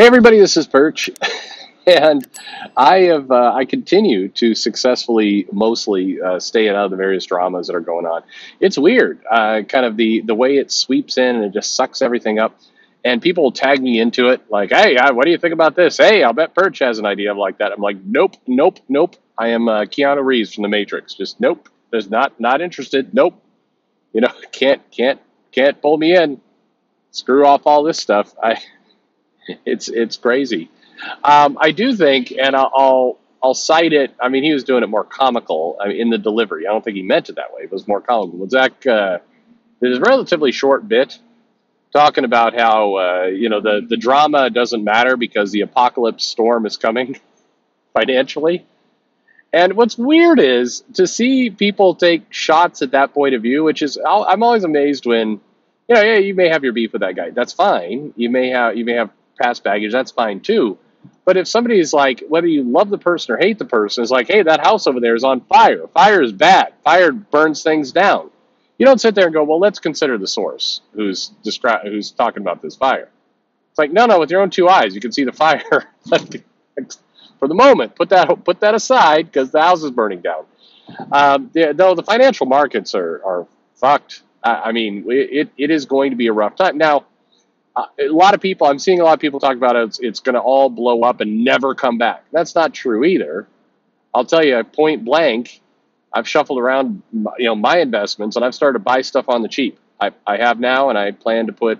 Hey everybody, this is Perch, and I continue to successfully mostly stay out of the various dramas that are going on. It's weird, kind of the way it sweeps in and it just sucks everything up, and people will tag me into it like, "Hey, what do you think about this? Hey, I'll bet Perch has an idea like that." I'm like, "Nope, nope, nope. I am Keanu Reeves from The Matrix. Just nope. There's not interested. Nope. You know, can't pull me in. Screw off all this stuff. It's crazy. I do think, and I'll cite it. I mean, he was doing it more comical, I mean, in the delivery. I don't think he meant it that way. It was more comical. But Zach did a relatively short bit talking about how the drama doesn't matter because the apocalypse storm is coming financially. And what's weird is to see people take shots at that point of view, which is I'm always amazed when, yeah, you may have your beef with that guy. That's fine. You may have past baggage. That's fine too. But if somebody's like, whether you love the person or hate the person, is like, hey, that house over there is on fire. Fire is bad. Fire burns things down. You don't sit there and go, well, let's consider the source who's talking about this fire. It's like, no, with your own two eyes, you can see the fire. For the moment, put that aside because the house is burning down. Though the financial markets are fucked. I mean, it is going to be a rough time. Now, I'm seeing a lot of people talk about it's going to all blow up and never come back. That's not true either. I'll tell you, point blank, I've shuffled around, my investments and I've started to buy stuff on the cheap. I have now, and I plan to put,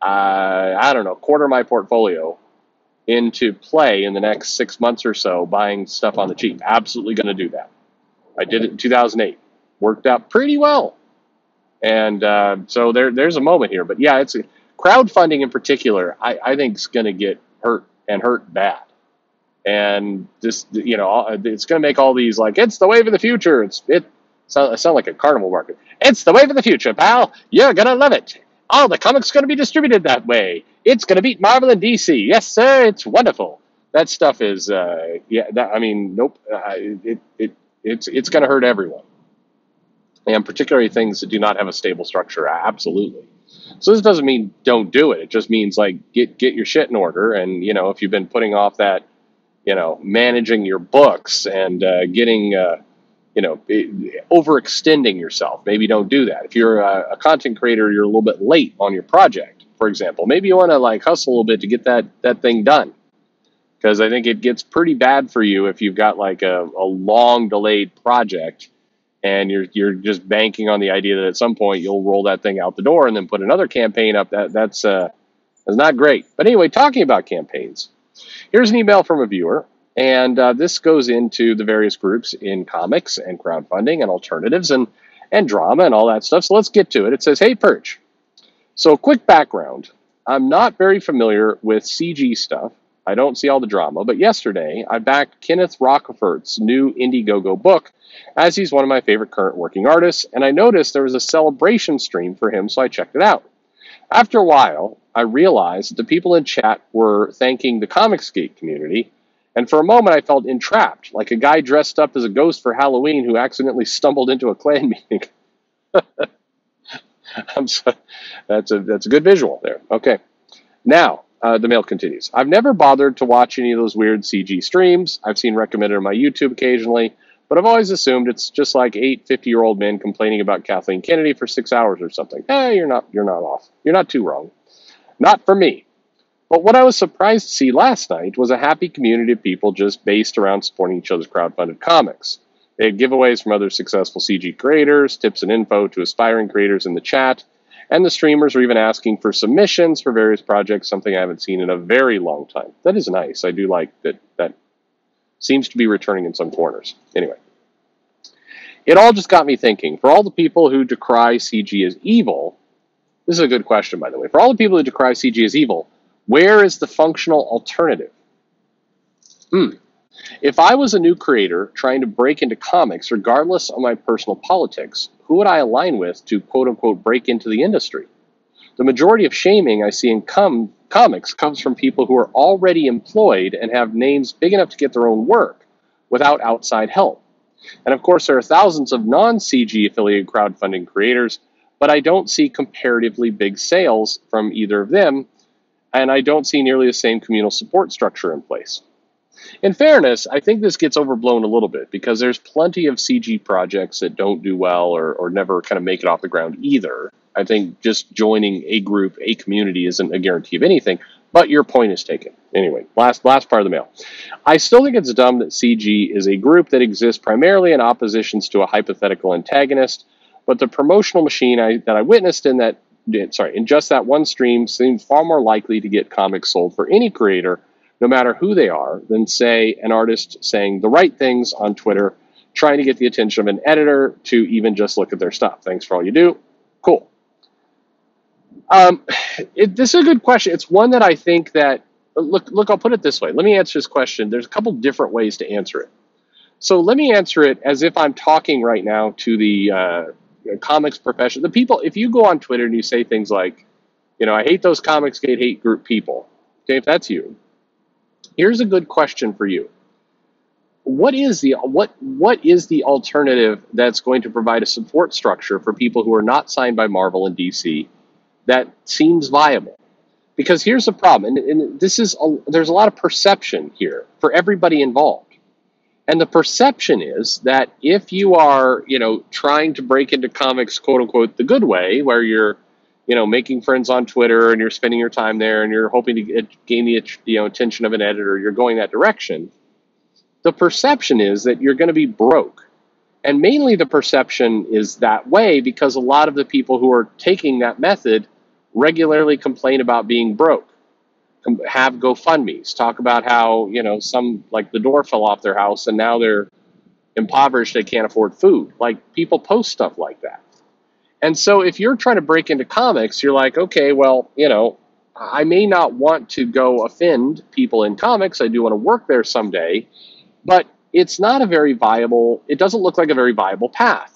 I don't know, quarter of my portfolio into play in the next 6 months or so, buying stuff on the cheap. Absolutely going to do that. I did it in 2008. Worked out pretty well. And so there's a moment here. But yeah, it's crowdfunding in particular, I think is going to get hurt bad. And just, it's going to make all these like, it's the wave of the future. It sound like a carnival market. It's the wave of the future, pal. You're going to love it. Oh, the comic's going to be distributed that way. It's going to beat Marvel and DC. Yes, sir. It's wonderful. That stuff is, nope. It's going to hurt everyone. And particularly things that do not have a stable structure. Absolutely. So this doesn't mean don't do it. It just means like get your shit in order. And, if you've been putting off that, managing your books and getting, overextending yourself. Maybe don't do that. If you're a content creator, you're a little bit late on your project, for example. Maybe you want to like hustle a little bit to get that thing done. Because I think it gets pretty bad for you if you've got like a long delayed project and you're just banking on the idea that at some point you'll roll that thing out the door and then put another campaign up. That's not great. But anyway, talking about campaigns, here's an email from a viewer. And this goes into the various groups in comics and crowdfunding and alternatives and drama and all that stuff. So let's get to it. It says, hey, Perch. So quick background. I'm not very familiar with CG stuff. I don't see all the drama. But yesterday, I backed Kenneth Rockefeller's new Indiegogo book, as he's one of my favorite current working artists. And I noticed there was a celebration stream for him, so I checked it out. After a while, I realized that the people in chat were thanking the Comicsgate community. And for a moment, I felt entrapped, like a guy dressed up as a ghost for Halloween who accidentally stumbled into a Klan meeting. That's a good visual there. Okay. Now, the mail continues. I've never bothered to watch any of those weird CG streams. I've seen recommended on my YouTube occasionally, but I've always assumed it's just like 8 50-year-old men complaining about Kathleen Kennedy for 6 hours or something. Hey, you're not off. You're not too wrong. Not for me. But what I was surprised to see last night was a happy community of people just based around supporting each other's crowdfunded comics. They had giveaways from other successful CG creators, tips and info to aspiring creators in the chat, and the streamers were even asking for submissions for various projects, something I haven't seen in a very long time. That is nice. I do like that seems to be returning in some corners. Anyway, it all just got me thinking, for all the people who decry CG as evil, this is a good question, by the way, for all the people who decry CG as evil, where is the functional alternative? If I was a new creator trying to break into comics, regardless of my personal politics, who would I align with to quote-unquote break into the industry? The majority of shaming I see in comics comes from people who are already employed and have names big enough to get their own work without outside help. And of course, there are thousands of non-CG affiliated crowdfunding creators, but I don't see comparatively big sales from either of them. and I don't see nearly the same communal support structure in place. In fairness, I think this gets overblown a little bit because there's plenty of CG projects that don't do well or never kind of make it off the ground either. I think just joining a group, a community isn't a guarantee of anything, but your point is taken. Anyway, last part of the mail. I still think it's dumb that CG is a group that exists primarily in oppositions to a hypothetical antagonist, but the promotional machine that I witnessed in just that one stream seemed far more likely to get comics sold for any creator, no matter who they are, than, say, an artist saying the right things on Twitter, trying to get the attention of an editor to even just look at their stuff. Thanks for all you do. Cool. This is a good question. It's one that I think that, look, I'll put it this way. Let me answer this question. There's a couple different ways to answer it. So let me answer it as if I'm talking right now to the comics profession. The people, if you go on Twitter and you say things like, I hate those Comicsgate hate group people. Okay, if that's you, here's a good question for you. What is the alternative that's going to provide a support structure for people who are not signed by Marvel and DC that seems viable? Because here's the problem, and there's a lot of perception here for everybody involved. And the perception is that if you are, trying to break into comics, quote unquote, the good way, where you're, making friends on Twitter and you're spending your time there and you're hoping to gain the attention of an editor, you're going that direction. The perception is that you're going to be broke. And mainly the perception is that way because a lot of the people who are taking that method regularly complain about being broke, have GoFundMes, talk about how, some, like, the door fell off their house and now they're impoverished, they can't afford food. Like, people post stuff like that. And so if you're trying to break into comics, you're like, okay, well, I may not want to go offend people in comics. I do want to work there someday, but it doesn't look like a very viable path.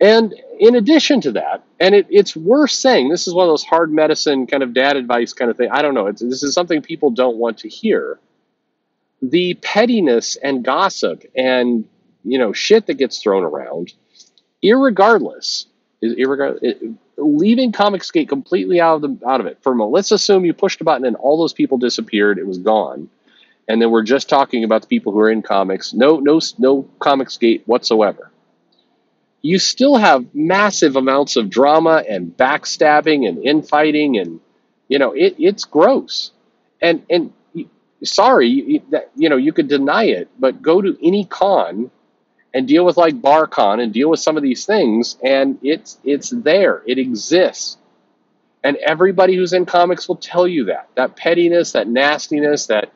And in addition to that, and it's worth saying, this is one of those hard medicine kind of dad advice kind of thing. I don't know. This is something people don't want to hear. The pettiness and gossip and, shit that gets thrown around, leaving Comicsgate completely out of it for a moment. Let's assume you pushed a button and all those people disappeared. It was gone. And then we're just talking about the people who are in comics. No Comicsgate whatsoever. You still have massive amounts of drama and backstabbing and infighting, and it's gross. And sorry, you could deny it, but go to any con and deal with like BarCon and deal with some of these things, and it's there. It exists. And everybody who's in comics will tell you that pettiness, that nastiness, that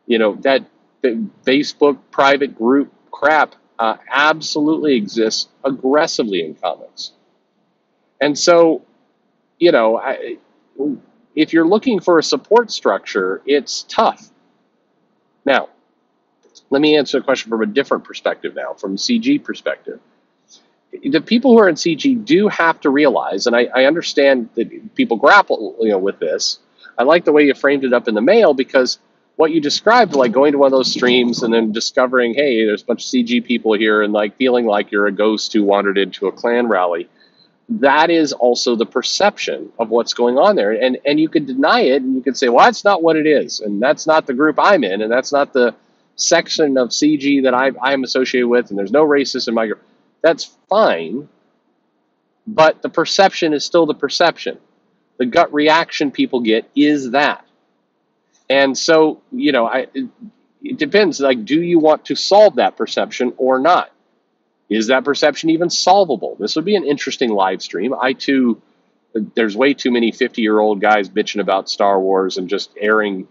Facebook private group crap absolutely exists aggressively in comics. And so, if you're looking for a support structure, it's tough. Now, let me answer the question from a different perspective now, from a CG perspective. The people who are in CG do have to realize, and I understand that people grapple with this. I like the way you framed it up in the mail, because what you described, like going to one of those streams and then discovering, hey, there's a bunch of CG people here, and like feeling like you're a ghost who wandered into a Klan rally, that is also the perception of what's going on there. And you could deny it, and you could say, well, that's not what it is, and that's not the group I'm in, and that's not the section of CG that I'm associated with, and there's no racism in my group. That's fine, but the perception is still the perception. The gut reaction people get is that. And so, it depends. Like, do you want to solve that perception or not? Is that perception even solvable? This would be an interesting live stream. There's way too many 50-year-old guys bitching about Star Wars and just airing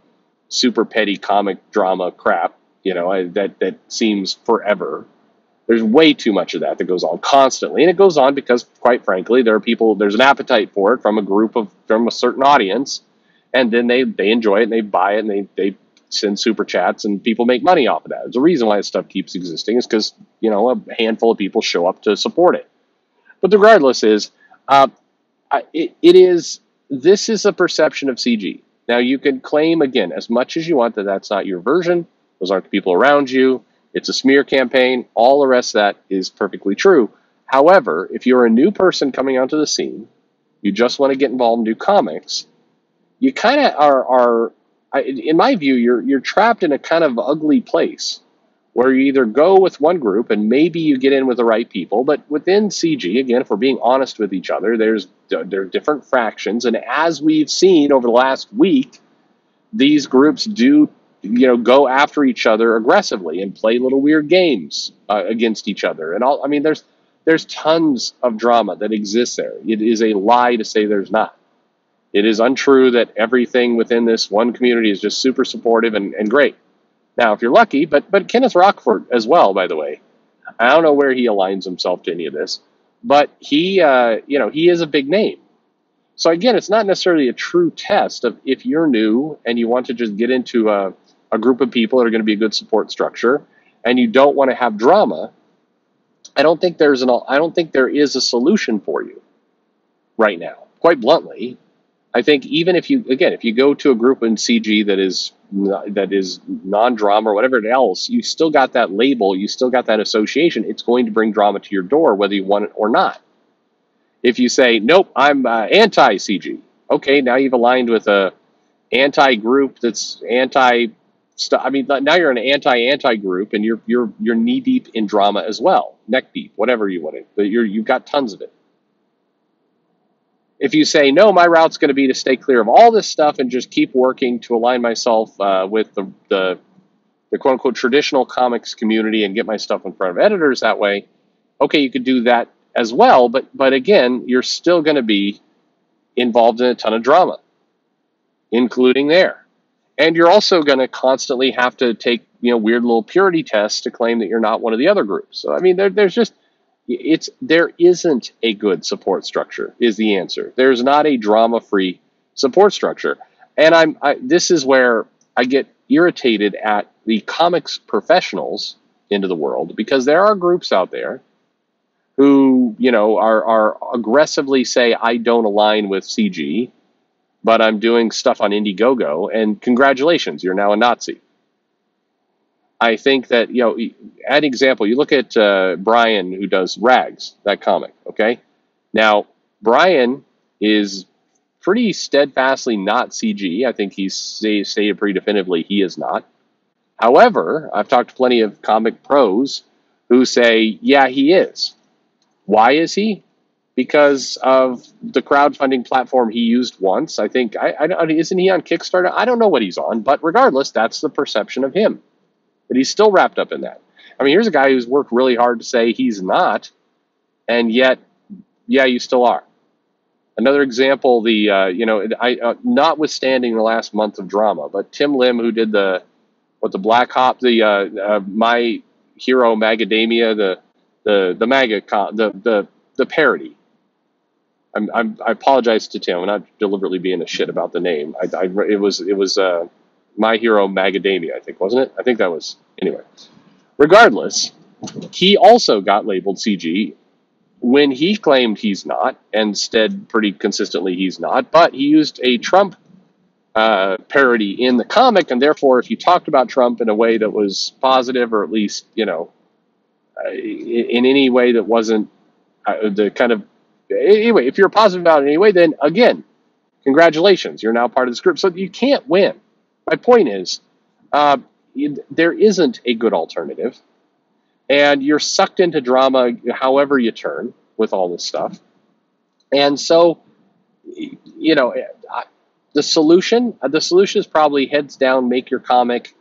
super petty comic drama crap, that seems forever. There's way too much of that goes on constantly. And it goes on because, quite frankly, there's an appetite for it from a certain audience. And then they enjoy it, and they buy it, and they send super chats, and people make money off of that. There's a reason why this stuff keeps existing, is because, a handful of people show up to support it. But regardless this is a perception of CG. Now, you can claim, again, as much as you want, that that's not your version. Those aren't the people around you. It's a smear campaign. All the rest of that is perfectly true. However, if you're a new person coming onto the scene, you just want to get involved and do comics, you kind of in my view, you're trapped in a kind of ugly place where you either go with one group and maybe you get in with the right people, but within CG, again, if we're being honest with each other, there are different fractions, and as we've seen over the last week, these groups do go after each other aggressively and play little weird games against each other and all. I mean, there's tons of drama that exists there. It is a lie to say there's not. It is untrue that everything within this one community is just super supportive and great. Now, if you're lucky, but Kenneth Rockford as well, by the way, I don't know where he aligns himself to any of this, but he is a big name. So again, it's not necessarily a true test of if you're new and you want to just get into a group of people that are going to be a good support structure, and you don't want to have drama. I don't think there is a solution for you right now. Quite bluntly, I think even if you go to a group in CG that is non-drama or whatever else, you still got that label, you still got that association. It's going to bring drama to your door, whether you want it or not. If you say, nope, I'm anti-CG, okay, now you've aligned with a anti-group that's anti-stuff. I mean, now you're an anti group, and you're knee deep in drama as well, neck deep, whatever you want it. But you've got tons of it. If you say, no, my route's going to be to stay clear of all this stuff and just keep working to align myself with the quote-unquote traditional comics community and get my stuff in front of editors that way, okay, you could do that as well. But again, you're still going to be involved in a ton of drama, including there. And you're also going to constantly have to take weird little purity tests to claim that you're not one of the other groups. So, I mean, there isn't a good support structure is the answer. There's not a drama-free support structure. And this is where I get irritated at the comics professionals into the world, because there are groups out there who, are aggressively say, I don't align with CG, but I'm doing stuff on Indiegogo, and congratulations, you're now a Nazi. I think that, an example, you look at Brian, who does Rags, that comic, okay? Now, Brian is pretty steadfastly not CG. I think he's stated pretty definitively he is not. However, I've talked to plenty of comic pros who say, yeah, he is. Why is he? Because of the crowdfunding platform he used once. I think, isn't he on Kickstarter? I don't know what he's on, but regardless, that's the perception of him. But he's still wrapped up in that. I mean, here's a guy who's worked really hard to say he's not, and yet, yeah, you still are. Another example, notwithstanding the last month of drama, but Tim Lim, who did the Black Hop, My Hero Macadamia, the parody. I apologize to Tim. I'm not deliberately being a shit about the name. It was My Hero Macadamia, I think, wasn't it? I think that was. Anyway, regardless, he also got labeled CG when he claimed he's not, and instead pretty consistently he's not, but he used a Trump parody in the comic, and therefore if you talked about Trump in a way that was positive, or at least, in any way that wasn't the kind of, anyway, if you're positive about it anyway, then again, congratulations, you're now part of this group. So you can't win. My point is, there isn't a good alternative, and you're sucked into drama however you turn with all this stuff. And so, the solution is probably heads down, make your comic,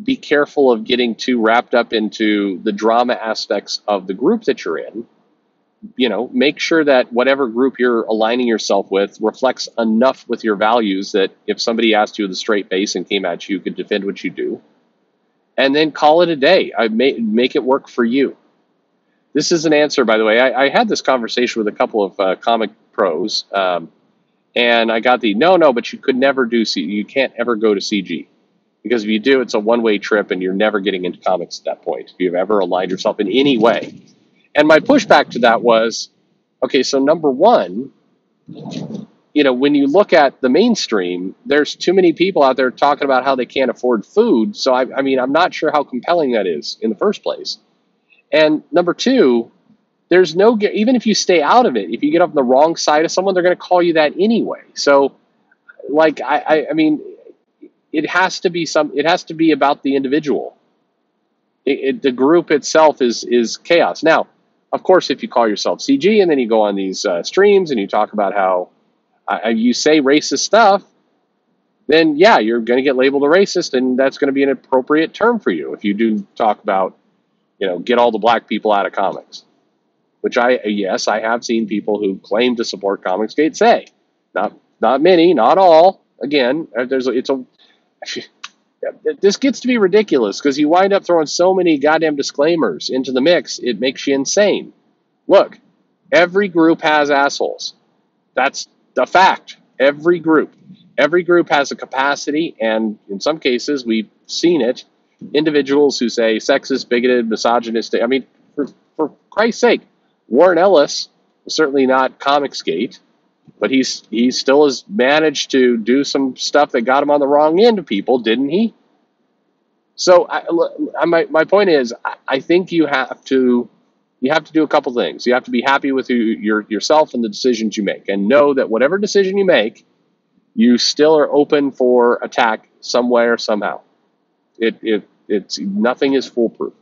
be careful of getting too wrapped up into the drama aspects of the group that you're in. Make sure that whatever group you're aligning yourself with reflects enough with your values that if somebody asked you with a straight face and came at you, you could defend what you do. And then call it a day. Make it work for you. This is an answer, by the way. I had this conversation with a couple of comic pros, and I got no, but you could never do CG. You can't ever go to CG. Because if you do, it's a one-way trip, and you're never getting into comics at that point, if you've ever aligned yourself in any way. And my pushback to that was, okay, so number one, when you look at the mainstream, there's too many people out there talking about how they can't afford food. So, I mean, I'm not sure how compelling that is in the first place. And number two, there's even if you stay out of it, if you get up on the wrong side of someone, they're going to call you that anyway. So like I mean, it has to be about the individual. The group itself is chaos. Now, of course, if you call yourself CG and then you go on these streams and you talk about how you say racist stuff, then yeah, you're going to get labeled a racist, and that's going to be an appropriate term for you if you do talk about, get all the black people out of comics. Which yes, I have seen people who claim to support Comicsgate say, not many, not all. Again, this gets to be ridiculous because you wind up throwing so many goddamn disclaimers into the mix, it makes you insane. Look, every group has assholes. That's the fact. Every group has a capacity, and in some cases, we've seen it. Individuals who say sexist, bigoted, misogynistic. I mean, for Christ's sake, Warren Ellis was certainly not Comicsgate, but he still has managed to do some stuff that got him on the wrong end of people, didn't he? So my point is, I think you have to do a couple things. You have to be happy with yourself and the decisions you make, and know that whatever decision you make, you still are open for attack somewhere, somehow. It's nothing is foolproof.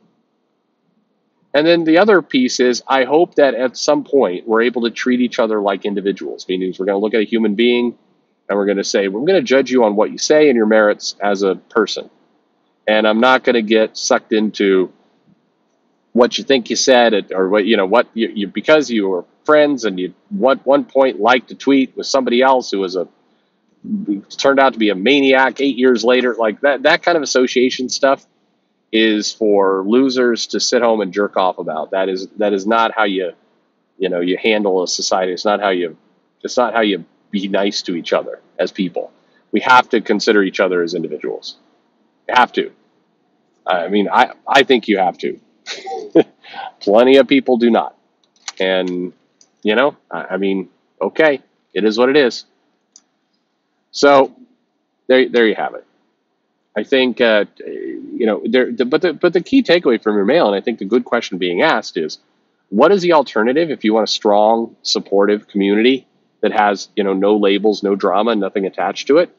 And then the other piece is, I hope that at some point we're able to treat each other like individuals, meaning we're going to look at a human being and we're going to say, we're going to judge you on what you say and your merits as a person. And I'm not going to get sucked into what you think you said, or what you because you were friends and you at one point liked a tweet with somebody else who turned out to be a maniac 8 years later. Like that kind of association stuff is for losers to sit home and jerk off about. That is not how you handle a society. It's not how you be nice to each other as people. We have to consider each other as individuals. You have to. I mean, I think you have to. Plenty of people do not. And, I mean, okay, it is what it is. So there you have it. I think, but the key takeaway from your mail, and I think the good question being asked is, what is the alternative if you want a strong, supportive community that has, no labels, no drama, nothing attached to it?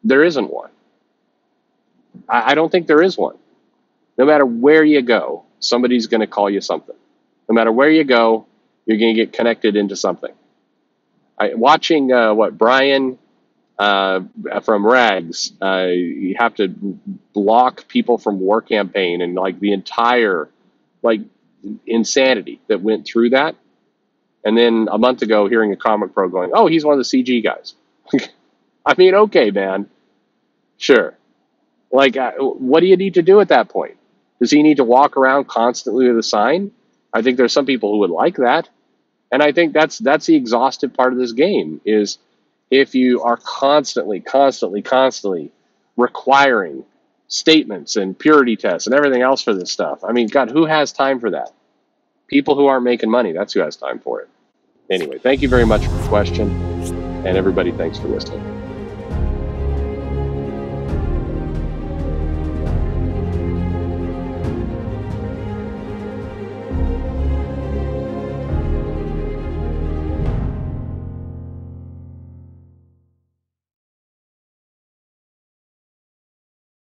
There isn't one. I don't think there is one. No matter where you go, somebody's going to call you something. No matter where you go, you're going to get connected into something. Watching Brian from Rags, you have to block people from War Campaign, and like the entire insanity that went through that. And then a month ago, hearing a comic pro going, "Oh, he's one of the CG guys." I mean, okay, man, sure. What do you need to do at that point? Does he need to walk around constantly with a sign? I think there's some people who would like that. And I think that's the exhaustive part of this game, is if you are constantly requiring statements and purity tests and everything else for this stuff. I mean, God, who has time for that? People who aren't making money, that's who has time for it. Anyway, thank you very much for the question. And everybody, thanks for listening.